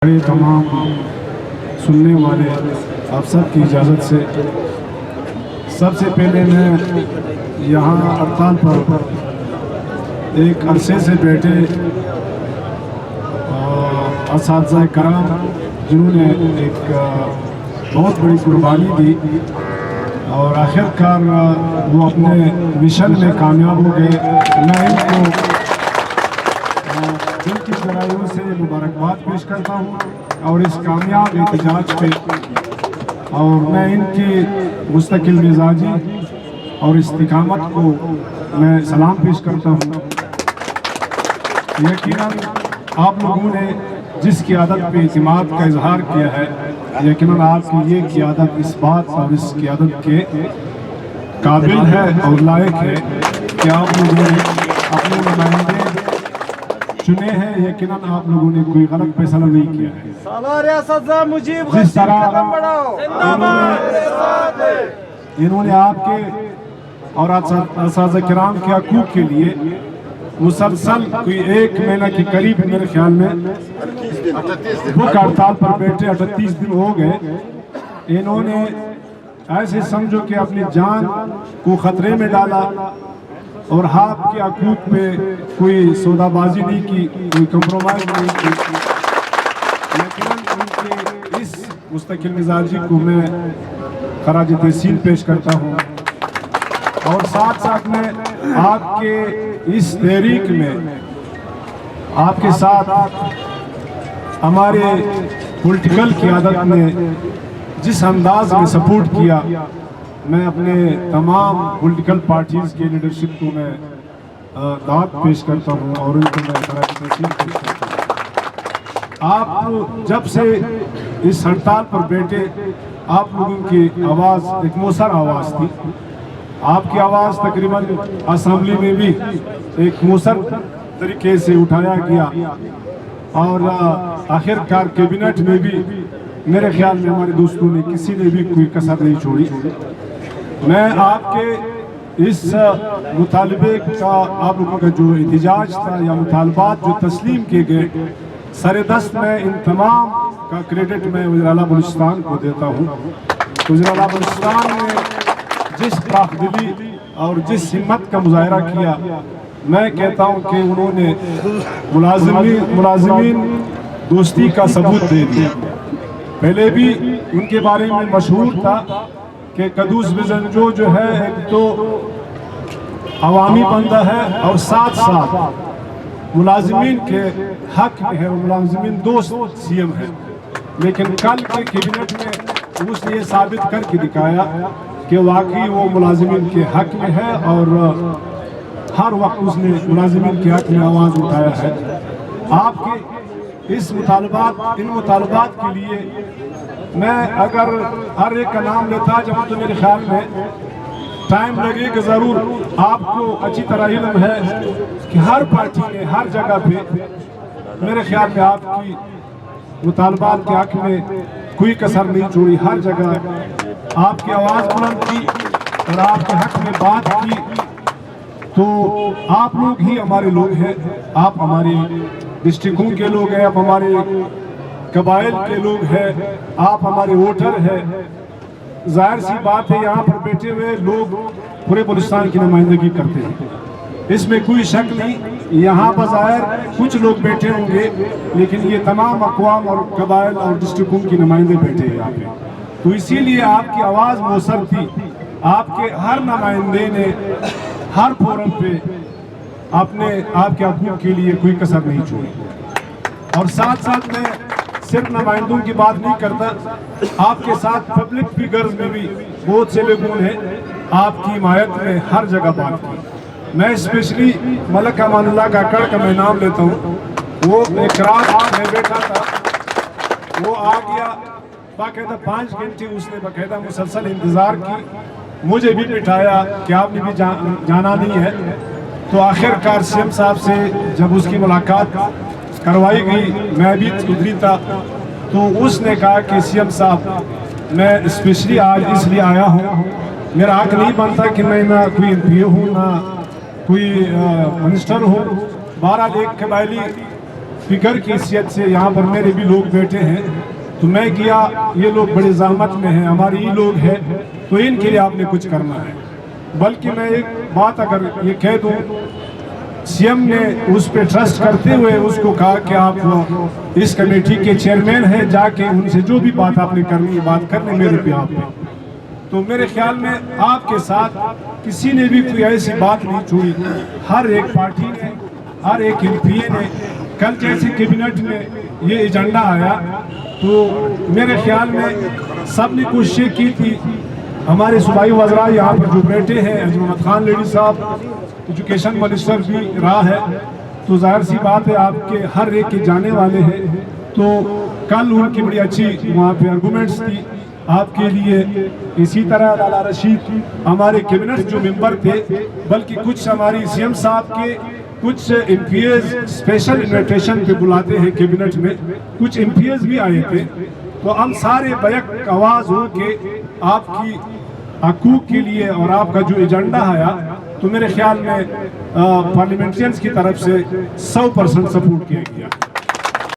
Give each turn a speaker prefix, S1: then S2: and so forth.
S1: तमाम सुनने वाले आप सब की इजाज़त से सबसे पहले मैं यहाँ हड़ताल पर एक अरसे से बैठे असातिज़ा कराम जिन्होंने एक बहुत बड़ी कुर्बानी दी और आखिरकार वो अपने मिशन में कामयाब हो गए। मैं इनको दिल की गहराइयों से मुबारकबाद पेश करता हूँ और इस कामयाब एहतजाज पे और मैं इनकी मुस्तकिल मिजाजी और इस्तिकामत को मैं सलाम पेश करता हूँ। यकीनन आप लोगों ने जिस क़ियादत पे इतिमाद का इजहार किया है, यकीनन आपकी ये क़ियादत इस बात और इस क़ियादत के काबिल है और लायक है कि आप लोगों ने अपने नुमाइंदे चुने हैं। यकीनन आप लोगों ने कोई गलत फैसला नहीं किया है। जिस तरह इन्होंने आपके और असातिज़ा किराम के हकूक़ के लिए मुसलसल कोई 1 महीना के करीब मेरे ख्याल में भूख हड़ताल पर बैठे 38 दिन हो गए। इन्होंने ऐसे समझो कि अपनी जान को खतरे में डाला और आपके हकूक़ पे कोई सौदाबाजी नहीं की, कोई कंप्रोमाइज़ नहीं की। लेकिन उनके इस मुस्तकिल मिजाजी को मैं खराज तहसीन पेश करता हूँ और साथ साथ में आपके इस तहरीक में आपके साथ हमारे पॉलिटिकल क़ियादत ने जिस अंदाज में सपोर्ट किया, मैं अपने तमाम पॉलिटिकल पार्टीज़ के लीडरशिप को मैं दाद पेश करता हूँ और उनको मैं खराज तहसीन पेश करता हूँ। आप जब से इस हड़ताल पर बैठे, आप लोगों की आवाज़ एक मौसर आवाज़ थी। आपकी आवाज़ तकरीबन असम्बली में भी एक मौसर तरीके से उठाया गया और आखिरकार कैबिनेट में भी मेरे ख्याल में हमारे दोस्तों ने किसी ने भी कोई कसर नहीं छोड़ी। मैं आपके इस मुतालबे का, आप लोगों का जो एहतजाज था या मुतालबात जो तस्लीम किए गए, सरेदस्त में इन तमाम का क्रेडिट मैं वज़ीर-ए-आला बलूचिस्तान को देता हूँ। वज़ीर-ए-आला बलूचिस्तान ने जिस ताक़दिली और जिस हिम्मत का मुज़ाहरा किया, मैं कहता हूँ कि उन्होंने मुलाज़िमीन दोस्ती का सबूत दे दिया। पहले भी उनके बारे में मशहूर था कि कदूस बिजनजो जो है एक तो अवामी बंदा है और साथ साथ मुलाजिमीन के हक में है, मुलाजिमीन दोस्त सीएम है। लेकिन कल के कैबिनेट में उसने ये साबित करके दिखाया कि वाकई वो मुलाजिमीन के हक में है और हर वक्त उसने मुलाजिमीन के हक में आवाज़ उठाया है। आपके इन मुतालबात के लिए मैं अगर हर एक का नाम लेता जब तो मेरे ख्याल में टाइम लगेगा ज़रूर। आपको अच्छी तरह इल्म है कि हर पार्टी ने हर जगह पे मेरे ख्याल में आपकी मुतालबात के हक में कोई कसर नहीं छोड़ी। हर जगह आपकी आवाज़ बुलंद की और आपके हक में बात की। तो आप लोग ही हमारे लोग हैं, आप हमारे डिस्ट्रिक्टों के लोग हैं, आप हमारे कबाइल के लोग हैं, आप हमारे वोटर हैं। जाहिर सी बात है यहाँ पर बैठे हुए लोग पूरे बलूचिस्तान की नुमाइंदगी करते हैं, इसमें कोई शक नहीं। यहाँ पर ज़ाहिर कुछ लोग बैठे होंगे, लेकिन ये तमाम अक़वाम और कबाइल और डिस्ट्रिक्टों की नुमाइंदे बैठे हैं यहाँ पे। तो इसीलिए आपकी आवाज़ मौसर थी। आपके हर नुमाइंदे ने हर फोरम पे आपके हकूक़ के लिए कोई कसर नहीं छोड़ी। और साथ साथ में सिर्फ नुमाइंदों की बात नहीं करता, आपके साथ पब्लिक फिगर्स में भी बहुत से लोगों ने आपकी हिमायत में हर जगह बात की। मैं स्पेशली मलक अमानुल्लाह काकड़ का मैं नाम लेता हूँ। वो एक रात में बैठा था, वो आ गया, बाकायदा 5 घंटे उसने बाकायदा मुसलसल इंतज़ार की। मुझे भी बिठाया कि आपने भी जाना नहीं है। तो आखिरकार सीएम साहब से जब उसकी मुलाकात करवाई गई, मैं भी उधरी था, तो उसने कहा कि सीएम साहब मैं स्पेशली आज इसलिए आया हूँ, मेरा हक नहीं बनता कि मैं ना कोई MP हूँ ना कोई मिनिस्टर हूँ। 12 एक कबायली स्पीकर की हैसियत से यहाँ पर मेरे भी लोग बैठे हैं, तो मैं किया ये लोग बड़ी ज़हमत में हैं, हमारे ही लोग हैं, तो इनके लिए आपने कुछ करना है। बल्कि मैं एक बात अगर ये कह दूँ, सीएम ने उस पे ट्रस्ट करते हुए उसको कहा कि आप इस कमेटी के चेयरमैन हैं, जाके उनसे जो भी बात आपने करनी है बात करने मेरे पे आप पे। तो मेरे ख्याल में आपके साथ किसी ने भी कोई ऐसी बात नहीं छोड़ी, हर एक पार्टी ने, हर एक एमपीए ने, कल जैसे कैबिनेट में ये एजेंडा आया तो मेरे ख्याल में सब ने कोशिश की थी। हमारे सूबाई वज़रा यहाँ पर जो बैठे हैं, अजमत खान लेडी साहब एजुकेशन मिनिस्टर भी रहा है, तो जाहिर सी बात है आपके हर एक के जाने वाले हैं, तो कल उनकी बड़ी अच्छी वहाँ पे आर्गूमेंट्स थी आपके लिए। इसी तरह लाला रशीद हमारे कैबिनेट जो मेंबर थे, बल्कि कुछ हमारी सीएम साहब के कुछ एमपीएस स्पेशल इन्विटेशन पे बुलाते हैं कैबिनेट में, कुछ एमपीएस भी आए थे, तो हम सारे बैक आवाज़ हो के आपकी हकूक़ के लिए और आपका जो एजेंडा आया, तो मेरे ख्याल में पार्लियामेंटेरियंस की तरफ से 100% सपोर्ट किया गया।